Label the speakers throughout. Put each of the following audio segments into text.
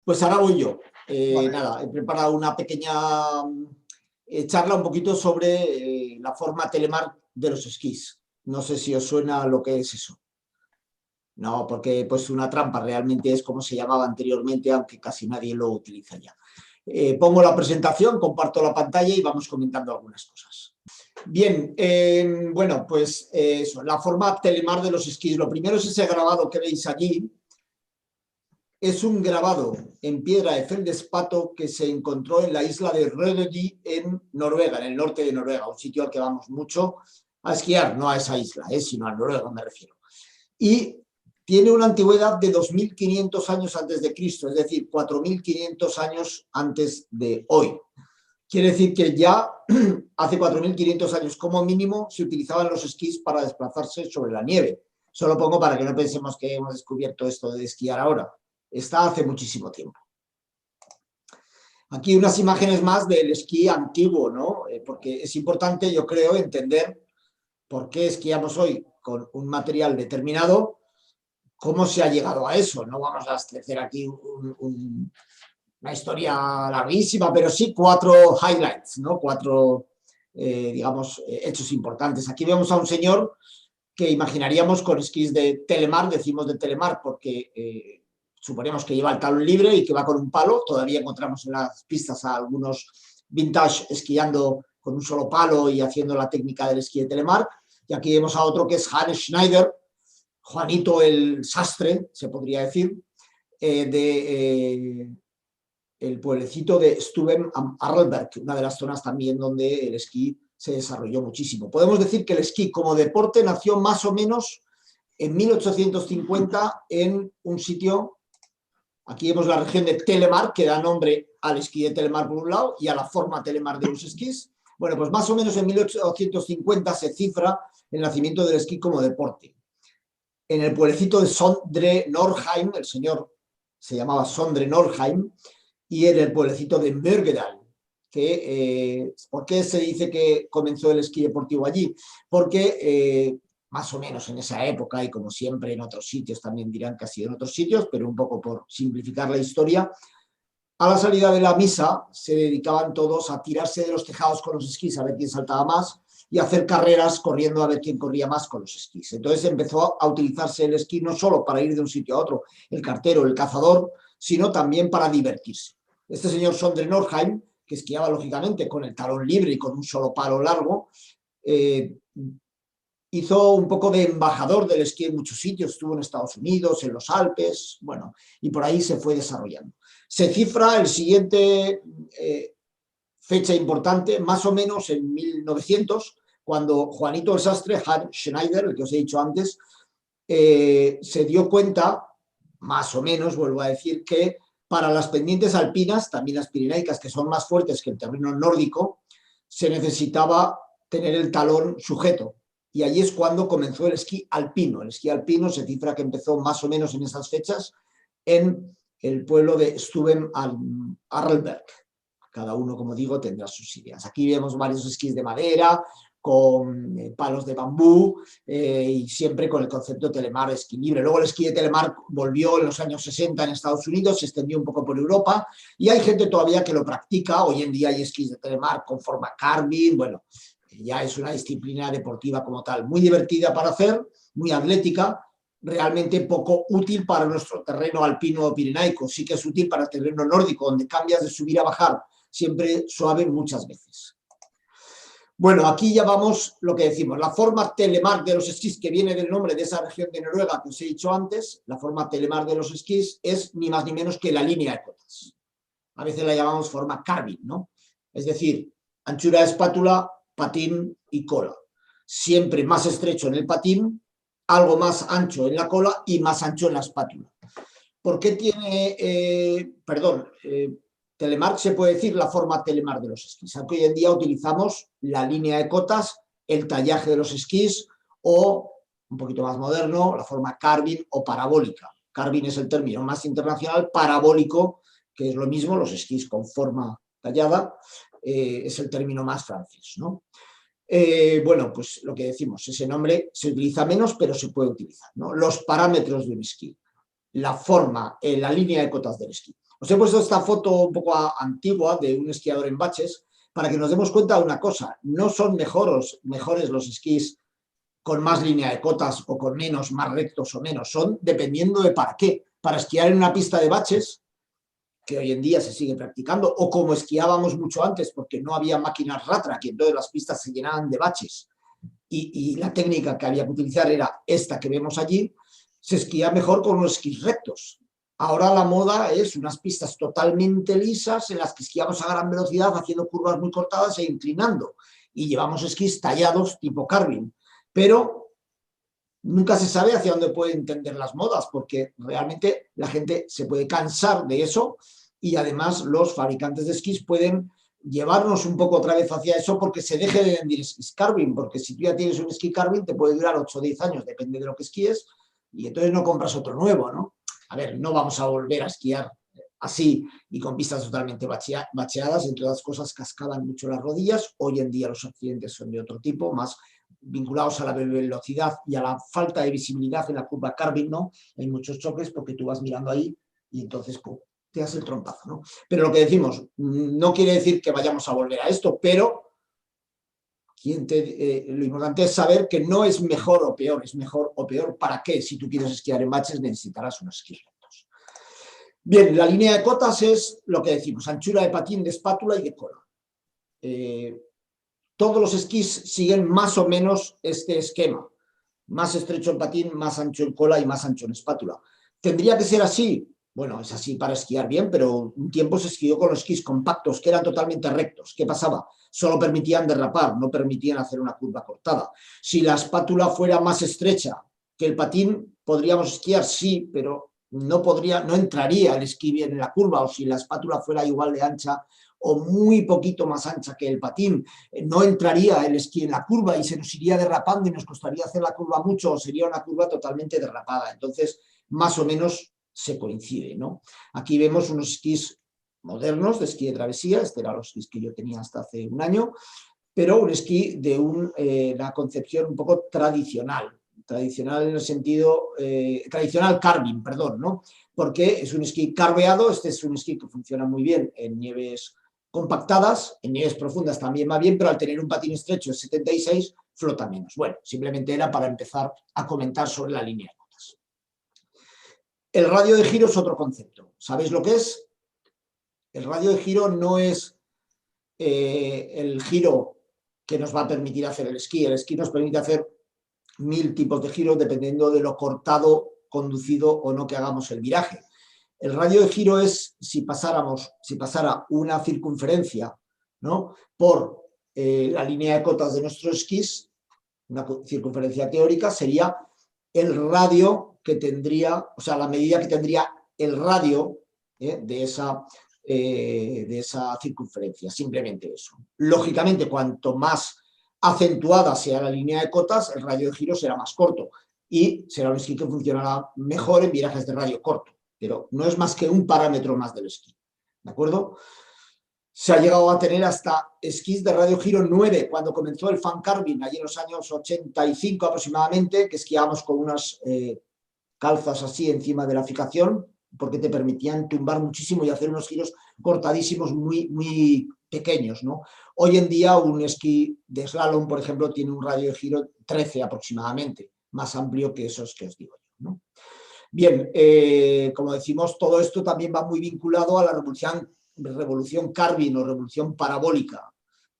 Speaker 1: Pues ahora voy yo.
Speaker 2: Vale.
Speaker 1: Nada, he preparado una pequeña charla un poquito sobre la forma Telemark de los esquís. No sé si os suena lo que es eso. No, porque pues una trampa realmente es como se llamaba anteriormente, aunque casi nadie lo utiliza ya. Pongo la presentación, comparto la pantalla y vamos comentando algunas cosas. Bien, bueno, pues eso, la forma Telemark de los esquís. Lo primero es ese grabado que veis allí. Es un grabado en piedra de feldespato que se encontró en la isla de Rødøy en Noruega, en el norte de Noruega, un sitio al que vamos mucho a esquiar, no a esa isla, sino a Noruega me refiero. Y tiene una antigüedad de 2.500 años antes de Cristo, es decir, 4.500 años antes de hoy. Quiere decir que ya hace 4.500 años como mínimo se utilizaban los esquís para desplazarse sobre la nieve. Solo pongo para que no pensemos que hemos descubierto esto de esquiar ahora. Está hace muchísimo tiempo. Aquí unas imágenes más del esquí antiguo, ¿no? Porque es importante, yo creo, entender por qué esquiamos hoy con un material determinado, cómo se ha llegado a eso. No vamos a hacer aquí una historia larguísima, pero sí 4 highlights, ¿no? 4, digamos, hechos importantes. Aquí vemos a un señor que imaginaríamos con esquís de Telemark, decimos de Telemark porque suponemos que lleva el talón libre y que va con un palo. Todavía encontramos en las pistas a algunos vintage esquiando con un solo palo y haciendo la técnica del esquí de Telemark. Y aquí vemos a otro que es Hannes Schneider, Juanito el sastre, se podría decir, de el pueblecito de Stuben am Arlberg, una de las zonas también donde el esquí se desarrolló muchísimo. Podemos decir que el esquí como deporte nació más o menos en 1850 en un sitio. Aquí vemos la región de Telemark, que da nombre al esquí de Telemark por un lado y a la forma Telemark de los esquís. Bueno, pues más o menos en 1850 se cifra el nacimiento del esquí como deporte. En el pueblecito de Sondre Norheim, el señor se llamaba Sondre Norheim, y en el pueblecito de Mørkedal. ¿Por qué se dice que comenzó el esquí deportivo allí? Porque más o menos en esa época, y como siempre en otros sitios, también dirán que ha sido en otros sitios, pero un poco por simplificar la historia, a la salida de la misa se dedicaban todos a tirarse de los tejados con los esquís a ver quién saltaba más y a hacer carreras corriendo a ver quién corría más con los esquís. Entonces empezó a utilizarse el esquí no solo para ir de un sitio a otro, el cartero, el cazador, sino también para divertirse. Este señor Sondre Norheim, que esquiaba lógicamente con el talón libre y con un solo palo largo, hizo un poco de embajador del esquí en muchos sitios, estuvo en Estados Unidos, en los Alpes, bueno, y por ahí se fue desarrollando. Se cifra el siguiente fecha importante, más o menos en 1900, cuando Juanito el sastre, Hans Schneider, el que os he dicho antes, se dio cuenta, más o menos, vuelvo a decir, que para las pendientes alpinas, también las pirenaicas, que son más fuertes que el terreno nórdico, se necesitaba tener el talón sujeto. Y allí es cuando comenzó el esquí alpino. El esquí alpino se cifra que empezó más o menos en esas fechas en el pueblo de Stuben am Arlberg. Cada uno, como digo, tendrá sus ideas. Aquí vemos varios esquís de madera, con palos de bambú y siempre con el concepto Telemark de esquí libre. Luego el esquí de Telemark volvió en los años 60 en Estados Unidos, se extendió un poco por Europa y hay gente todavía que lo practica. Hoy en día hay esquís de Telemark con forma Carbine, bueno, ya es una disciplina deportiva como tal, muy divertida para hacer, muy atlética, realmente poco útil para nuestro terreno alpino o pirenaico. Sí que es útil para el terreno nórdico, donde cambias de subir a bajar, siempre suave muchas veces. Bueno, aquí ya vamos lo que decimos, la forma Telemark de los esquís, que viene del nombre de esa región de Noruega que os he dicho antes, la forma Telemark de los esquís es ni más ni menos que la línea de cotas. A veces la llamamos forma Carbine, ¿no? Es decir, anchura de espátula, patín y cola. Siempre más estrecho en el patín, algo más ancho en la cola y más ancho en la espátula. ¿Por qué tiene, Telemark se puede decir la forma Telemark de los esquís? Aunque hoy en día utilizamos la línea de cotas, el tallaje de los esquís o, un poquito más moderno, la forma Carbine o parabólica. Carbine es el término más internacional, parabólico, que es lo mismo, los esquís con forma tallada, es el término más francés, ¿no? Bueno, pues lo que decimos, ese nombre se utiliza menos, pero se puede utilizar, ¿no? Los parámetros de un esquí, la forma, la línea de cotas del esquí. Os he puesto esta foto un poco antigua de un esquiador en baches para que nos demos cuenta de una cosa. No son mejores los esquís con más línea de cotas o con menos, más rectos o menos. Son dependiendo de para qué. Para esquiar en una pista de baches, que hoy en día se sigue practicando, o como esquiábamos mucho antes, porque no había máquinas Ratrack y entonces las pistas se llenaban de baches y la técnica que había que utilizar era esta que vemos allí, se esquía mejor con unos esquís rectos. Ahora la moda es unas pistas totalmente lisas en las que esquiamos a gran velocidad haciendo curvas muy cortadas e inclinando y llevamos esquís tallados tipo carving, pero nunca se sabe hacia dónde pueden tender las modas porque realmente la gente se puede cansar de eso y además los fabricantes de esquís pueden llevarnos un poco otra vez hacia eso porque se deje de vender esquís carving, porque si tú ya tienes un esquí carving te puede durar 8 o 10 años, depende de lo que esquíes, y entonces no compras otro nuevo, ¿no? A ver, no vamos a volver a esquiar así y con pistas totalmente bacheadas, entre otras cosas cascaban mucho las rodillas, hoy en día los accidentes son de otro tipo, más vinculados a la velocidad y a la falta de visibilidad en la curva carving, ¿no? Hay muchos choques porque tú vas mirando ahí y entonces ¡pum!, te das el trompazo, ¿no? Pero lo que decimos, no quiere decir que vayamos a volver a esto, pero lo importante es saber que no es mejor o peor, es mejor o peor para qué. Si tú quieres esquiar en baches necesitarás unos esquís rectos. Bien, la línea de cotas es lo que decimos, anchura de patín, de espátula y de cola. Todos los esquís siguen más o menos este esquema. Más estrecho en patín, más ancho en cola y más ancho en espátula. ¿Tendría que ser así? Bueno, es así para esquiar bien, pero un tiempo se esquió con los esquís compactos, que eran totalmente rectos. ¿Qué pasaba? Solo permitían derrapar, no permitían hacer una curva cortada. Si la espátula fuera más estrecha que el patín, podríamos esquiar, sí, pero no entraría el esquí bien en la curva, o si la espátula fuera igual de ancha o muy poquito más ancha que el patín, no entraría el esquí en la curva y se nos iría derrapando y nos costaría hacer la curva mucho o sería una curva totalmente derrapada. Entonces, más o menos se coincide, ¿no? Aquí vemos unos esquís modernos de esquí de travesía, este era los esquís que yo tenía hasta hace un año, pero un esquí de una concepción un poco tradicional en el sentido, tradicional carving, perdón, ¿no? Porque es un esquí carveado, este es un esquí que funciona muy bien en nieves compactadas, en nieves profundas también va bien, pero al tener un patín estrecho de 76 flota menos. Bueno, simplemente era para empezar a comentar sobre la línea de cotas. El radio de giro es otro concepto. ¿Sabéis lo que es? El radio de giro no es el giro que nos va a permitir hacer el esquí. El esquí nos permite hacer 1000 tipos de giros dependiendo de lo cortado, conducido o no que hagamos el viraje. El radio de giro es si pasara una circunferencia, ¿no?, por la línea de cotas de nuestros esquís, una circunferencia teórica, sería el radio que tendría, o sea, la medida que tendría el radio de esa circunferencia, simplemente eso. Lógicamente, cuanto más acentuada sea la línea de cotas, el radio de giro será más corto y será un esquí que funcionará mejor en virajes de radio corto, pero no es más que un parámetro más del esquí, ¿de acuerdo? Se ha llegado a tener hasta esquís de radio giro 9 cuando comenzó el fan carving, allí en los años 85 aproximadamente, que esquiábamos con unas calzas así encima de la fijación, porque te permitían tumbar muchísimo y hacer unos giros cortadísimos muy, muy pequeños, ¿no? Hoy en día un esquí de slalom, por ejemplo, tiene un radio de giro 13 aproximadamente, más amplio que esos que os digo yo, ¿no? Bien, como decimos, todo esto también va muy vinculado a la revolución carving o revolución parabólica.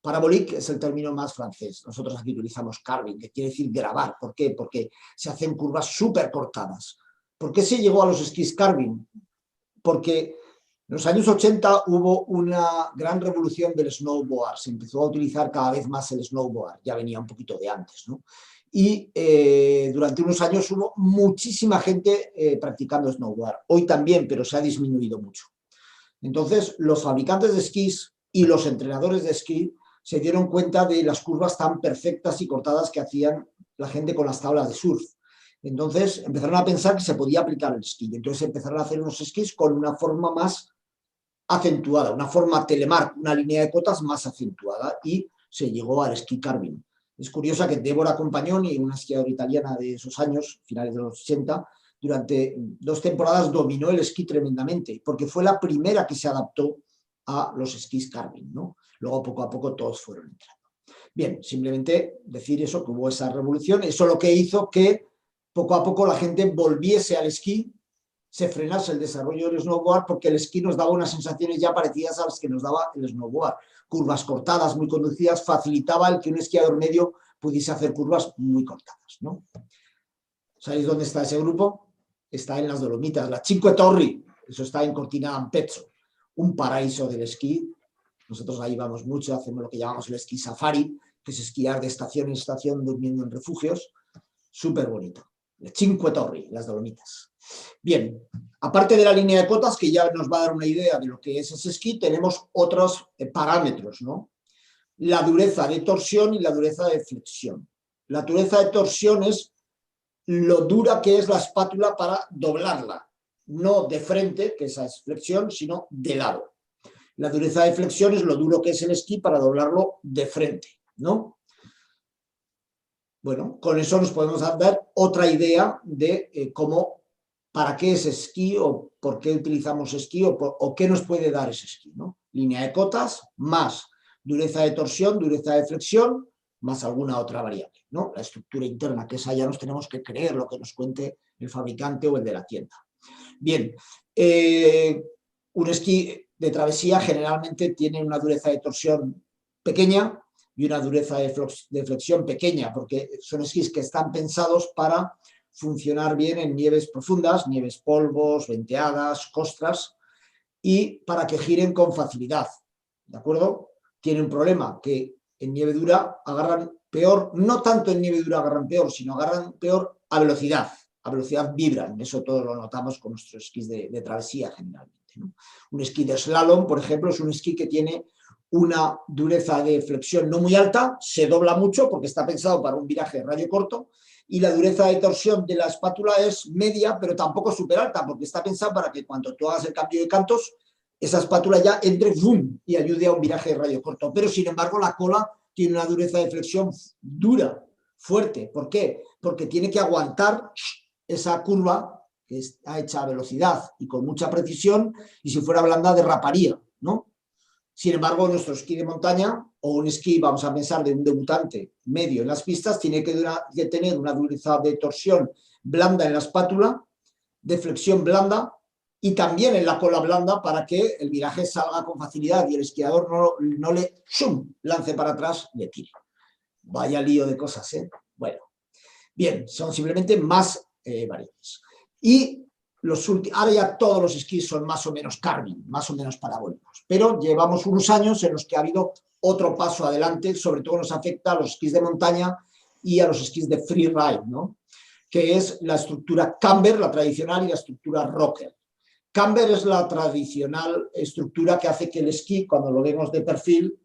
Speaker 1: Parabolique es el término más francés. Nosotros aquí utilizamos carving, que quiere decir grabar. ¿Por qué? Porque se hacen curvas súper cortadas. ¿Por qué se llegó a los esquís carving? Porque en los años 80 hubo una gran revolución del snowboard. Se empezó a utilizar cada vez más el snowboard. Ya venía un poquito de antes, ¿no? Y durante unos años hubo muchísima gente practicando snowboard. Hoy también, pero se ha disminuido mucho. Entonces, los fabricantes de esquís y los entrenadores de esquí se dieron cuenta de las curvas tan perfectas y cortadas que hacían la gente con las tablas de surf. Entonces empezaron a pensar que se podía aplicar el esquí. Entonces empezaron a hacer unos esquís con una forma más acentuada, una forma telemark, una línea de cotas más acentuada y se llegó al esquí carving. Es curioso que Débora Compagnoni, una esquiadora italiana de esos años, finales de los 80, durante 2 temporadas dominó el esquí tremendamente, porque fue la primera que se adaptó a los esquís Carvin, ¿no? Luego poco a poco todos fueron entrando. Bien, simplemente decir eso, que hubo esa revolución, eso lo que hizo que poco a poco la gente volviese al esquí, se frenase el desarrollo del snowboard, porque el esquí nos daba unas sensaciones ya parecidas a las que nos daba el snowboard. Curvas cortadas, muy conducidas, facilitaba el que un esquiador medio pudiese hacer curvas muy cortadas, ¿no? ¿Sabéis dónde está ese grupo? Está en las Dolomitas, la Cinque Torri, eso está en Cortina d'Ampezzo, un paraíso del esquí. Nosotros ahí vamos mucho, hacemos lo que llamamos el esquí safari, que es esquiar de estación en estación durmiendo en refugios, súper bonito. La Cinque Torri, las Dolomitas. Bien, aparte de la línea de cotas, que ya nos va a dar una idea de lo que es ese esquí, tenemos otros parámetros, ¿no? La dureza de torsión y la dureza de flexión. La dureza de torsión es lo dura que es la espátula para doblarla, no de frente, que esa es flexión, sino de lado. La dureza de flexión es lo duro que es el esquí para doblarlo de frente, ¿no? Bueno, con eso nos podemos dar otra idea de cómo, para qué es esquí o por qué utilizamos esquí o qué nos puede dar ese esquí, ¿no? Línea de cotas más dureza de torsión, dureza de flexión, más alguna otra variable, ¿no? La estructura interna, que esa ya nos tenemos que creer lo que nos cuente el fabricante o el de la tienda. Bien, un esquí de travesía generalmente tiene una dureza de torsión pequeña y una dureza de flexión pequeña, porque son esquís que están pensados para funcionar bien en nieves profundas, nieves polvos, venteadas, costras, y para que giren con facilidad, ¿de acuerdo? Tiene un problema, que en nieve dura agarran peor, no tanto en nieve dura agarran peor, sino agarran peor a velocidad vibran, eso todo lo notamos con nuestros esquís de travesía generalmente, ¿no? Un esquí de slalom, por ejemplo, es un esquí que tiene una dureza de flexión no muy alta, se dobla mucho porque está pensado para un viraje de radio corto, y la dureza de torsión de la espátula es media, pero tampoco súper alta, porque está pensado para que cuando tú hagas el cambio de cantos, esa espátula ya entre boom, y ayude a un viraje de radio corto. Pero, sin embargo, la cola tiene una dureza de flexión dura, fuerte. ¿Por qué? Porque tiene que aguantar esa curva que está hecha a velocidad y con mucha precisión, y si fuera blanda derraparía, ¿no? Sin embargo, nuestro esquí de montaña o un esquí, vamos a pensar, de un debutante medio en las pistas, tiene que tener una dureza de torsión blanda en la espátula, de flexión blanda y también en la cola blanda, para que el viraje salga con facilidad y el esquiador no le lance para atrás y le tire. Vaya lío de cosas, ¿eh? Bueno, bien, son simplemente más variables. Y ahora ya todos los esquís son más o menos Carvin, más o menos parabólicos, pero llevamos unos años en los que ha habido otro paso adelante, sobre todo nos afecta a los esquís de montaña y a los esquís de freeride, ¿no? Que es la estructura camber, la tradicional, y la estructura rocker. Camber es la tradicional estructura que hace que el esquí, cuando lo vemos de perfil,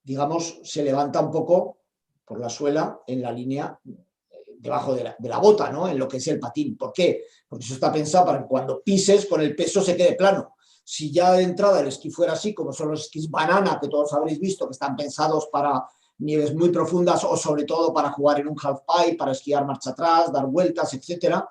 Speaker 1: digamos, se levanta un poco por la suela en la línea debajo de la bota, ¿no? En lo que es el patín. ¿Por qué? Porque eso está pensado para que cuando pises con el peso se quede plano. Si ya de entrada el esquí fuera así, como son los esquís banana, que todos habréis visto, que están pensados para nieves muy profundas o sobre todo para jugar en un half pipe, para esquiar marcha atrás, dar vueltas, etcétera,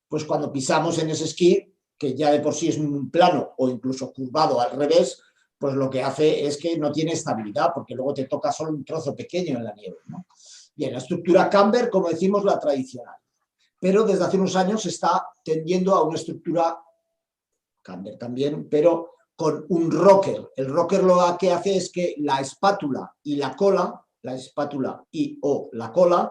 Speaker 1: pues cuando pisamos en ese esquí, que ya de por sí es un plano o incluso curvado al revés, pues lo que hace es que no tiene estabilidad, porque luego te toca solo un trozo pequeño en la nieve, ¿no? Bien, la estructura camber, como decimos, la tradicional. Pero desde hace unos años se está tendiendo a una estructura camber también, pero con un rocker. El rocker lo que hace es que la espátula y la cola, la espátula y o la cola,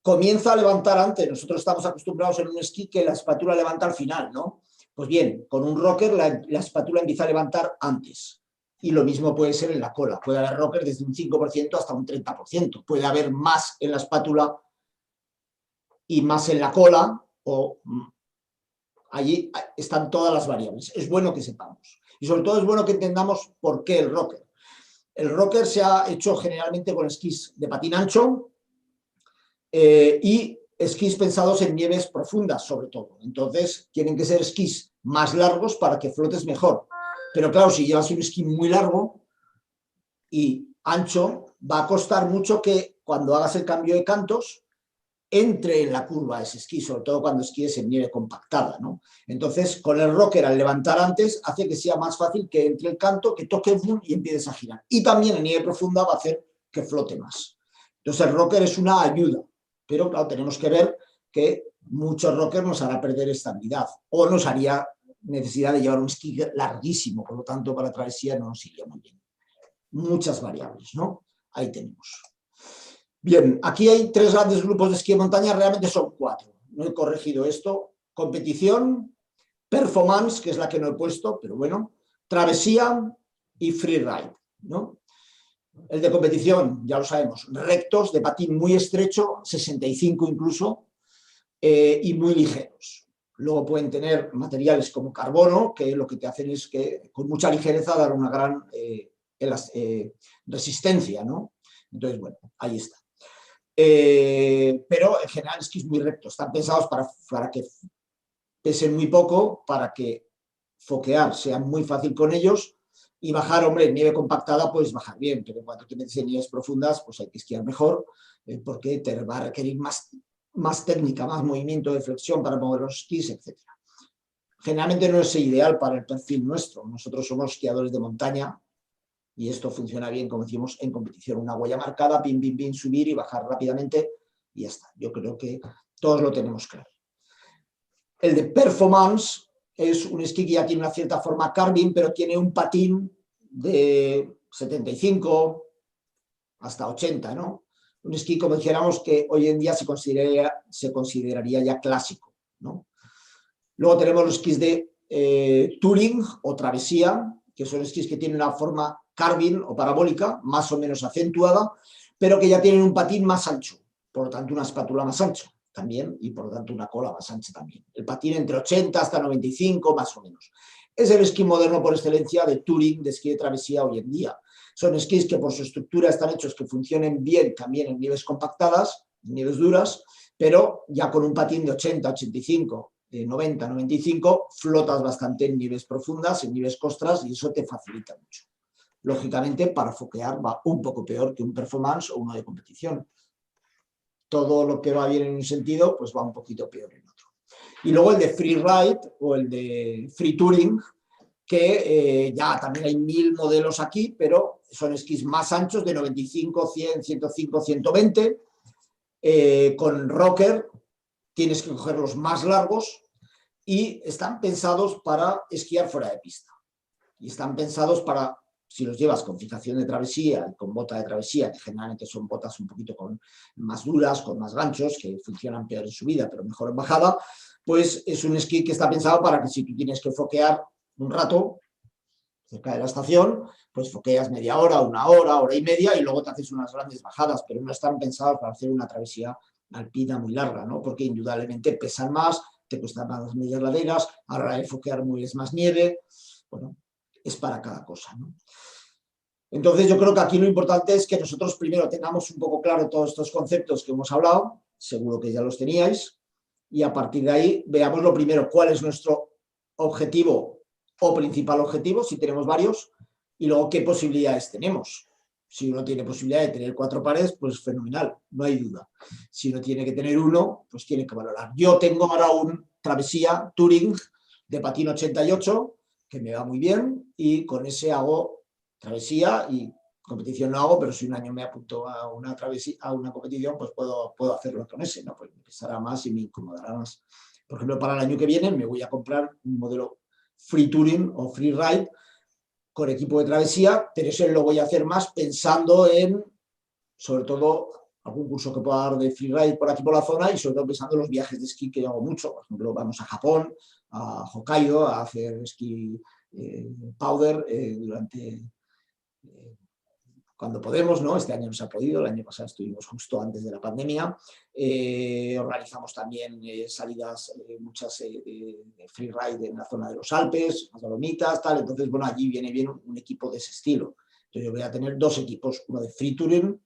Speaker 1: comienza a levantar antes. Nosotros estamos acostumbrados en un esquí que la espátula levanta al final, ¿no? Pues bien, con un rocker la espátula empieza a levantar antes. Y lo mismo puede ser en la cola. Puede haber rocker desde un 5% hasta un 30%. Puede haber más en la espátula y más en la cola, o allí están todas las variables. Es bueno que sepamos. Y sobre todo es bueno que entendamos por qué el rocker. El rocker se ha hecho generalmente con esquís de patín ancho y esquís pensados en nieves profundas, sobre todo. Entonces, tienen que ser esquís más largos para que flotes mejor. Pero claro, si llevas un esquí muy largo y ancho, va a costar mucho que cuando hagas el cambio de cantos entre en la curva ese esquí, sobre todo cuando esquíes en nieve compactada, ¿no? Entonces, con el rocker al levantar antes, hace que sea más fácil que entre el canto, que toque boom y empieces a girar. Y también en nieve profunda va a hacer que flote más. Entonces, el rocker es una ayuda, pero claro, tenemos que ver que muchos rockers nos hará perder estabilidad o nos haría necesidad de llevar un esquí larguísimo, por lo tanto, para travesía no nos iría muy bien. Muchas variables, ¿no? Ahí tenemos. Bien, aquí hay 3 grandes grupos de esquí de montaña, realmente son 4. No he corregido esto. Competición, performance, que es la que no he puesto, pero bueno, travesía y freeride, ¿no? El de competición, ya lo sabemos, rectos, de patín muy estrecho, 65 incluso, y muy ligeros. Luego pueden tener materiales como carbono, que lo que te hacen es que con mucha ligereza dar una gran resistencia, ¿no? Entonces, bueno, ahí está. Pero en general esquís muy rectos, están pensados para que pesen muy poco, para que foquear sea muy fácil con ellos y bajar, hombre, en nieve compactada puedes bajar bien, pero cuando te metes en nieves profundas pues hay que esquiar mejor porque te va a requerir más técnica, más movimiento de flexión para mover los esquís, etc. Generalmente no es ideal para el perfil nuestro, nosotros somos esquiadores de montaña y esto funciona bien, como decimos, en competición. Una huella marcada, pin, pin, pin, subir y bajar rápidamente y ya está. Yo creo que todos lo tenemos claro. El de performance es un esquí que ya tiene una cierta forma carving, pero tiene un patín de 75 hasta 80, ¿no? Un esquí, como dijéramos, que hoy en día se consideraría ya clásico, ¿no? Luego tenemos los esquís de touring o travesía, que son esquís que tienen una forma carving o parabólica, más o menos acentuada, pero que ya tienen un patín más ancho, por lo tanto una espátula más ancha también y por lo tanto una cola más ancha también. El patín entre 80 hasta 95 más o menos. Es el esquí moderno por excelencia de touring, de esquí de travesía hoy en día. Son esquís que por su estructura están hechos que funcionen bien también en nieves compactadas, en nieves duras, pero ya con un patín de 80, 85, de 90, 95, flotas bastante en nieves profundas, en nieves costras y eso te facilita mucho. Lógicamente, para foquear va un poco peor que un performance o uno de competición. Todo lo que va bien en un sentido, pues va un poquito peor en otro. Y luego el de freeride o el de free touring, que ya también hay 1000 modelos aquí, pero son esquís más anchos de 95, 100, 105, 120, con rocker, tienes que coger los más largos y están pensados para esquiar fuera de pista. Y están pensados para, si los llevas con fijación de travesía, con bota de travesía, que generalmente son botas un poquito más duras, con más ganchos, que funcionan peor en subida, pero mejor en bajada, pues es un esquí que está pensado para que si tú tienes que foquear un rato cerca de la estación, pues foqueas media hora, una hora y media y luego te haces unas grandes bajadas, pero no están pensados para hacer una travesía alpina muy larga, ¿no? Porque indudablemente pesan más, te cuestan más las medias laderas, a la hora de foquear mueves más nieve, bueno, es para cada cosa, ¿no? Entonces yo creo que aquí lo importante es que nosotros primero tengamos un poco claro todos estos conceptos que hemos hablado, seguro que ya los teníais, y a partir de ahí veamos lo primero, cuál es nuestro objetivo o principal objetivo, si tenemos varios, y luego qué posibilidades tenemos. Si uno tiene posibilidad de tener 4 pares, pues fenomenal, no hay duda. Si uno tiene que tener uno, pues tiene que valorar. Yo tengo ahora un travesía touring de patín 88, que me va muy bien, y con ese hago travesía y competición no hago, pero si un año me apunto a una travesía, a una competición, pues puedo hacerlo con ese, ¿no? Pues me pesará más y me incomodará más. Por ejemplo, para el año que viene me voy a comprar un modelo free touring o free ride con equipo de travesía, pero eso lo voy a hacer más pensando en, sobre todo, algún curso que pueda dar de freeride por aquí por la zona y sobre todo pensando en los viajes de esquí que yo hago mucho. Por ejemplo, vamos a Japón, a Hokkaido, a hacer esquí powder durante cuando podemos, ¿no? Este año no se ha podido, el año pasado estuvimos justo antes de la pandemia. Organizamos también salidas, muchas de freeride en la zona de los Alpes, las Dolomitas, tal. Entonces, bueno, allí viene bien un equipo de ese estilo. Entonces, yo voy a tener 2 equipos, uno de free touring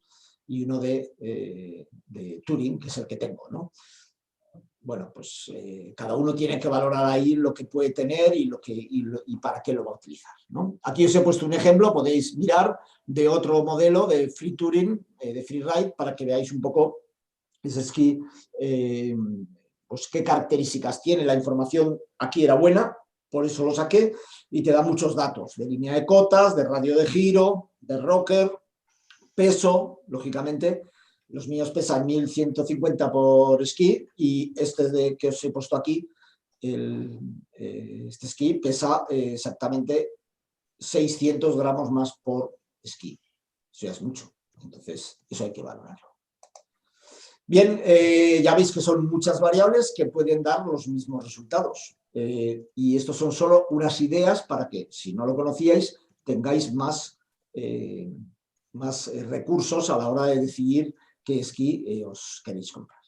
Speaker 1: y uno de touring, que es el que tengo, ¿no? Bueno, pues cada uno tiene que valorar ahí lo que puede tener y para qué lo va a utilizar, ¿no? Aquí os he puesto un ejemplo, podéis mirar de otro modelo de free touring, de free ride, para que veáis un poco ese esquí, pues qué características tiene. La información aquí era buena, por eso lo saqué, y te da muchos datos de línea de cotas, de radio de giro, de rocker, peso, lógicamente. Los míos pesan 1150 por esquí y este que os he puesto aquí, este esquí pesa exactamente 600 gramos más por esquí. Eso ya es mucho. Entonces, eso hay que valorarlo. Bien, ya veis que son muchas variables que pueden dar los mismos resultados. Y estos son solo unas ideas para que, si no lo conocíais, tengáis más recursos a la hora de decidir qué esquí os queréis comprar.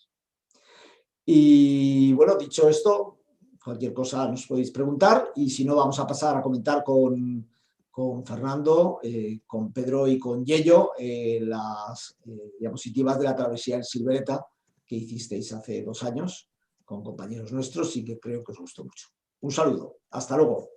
Speaker 1: Y bueno, dicho esto, cualquier cosa nos podéis preguntar y si no, vamos a pasar a comentar con Fernando, con Pedro y con Yello las diapositivas de la travesía del Silvereta que hicisteis hace 2 años con compañeros nuestros y que creo que os gustó mucho. Un saludo, hasta luego.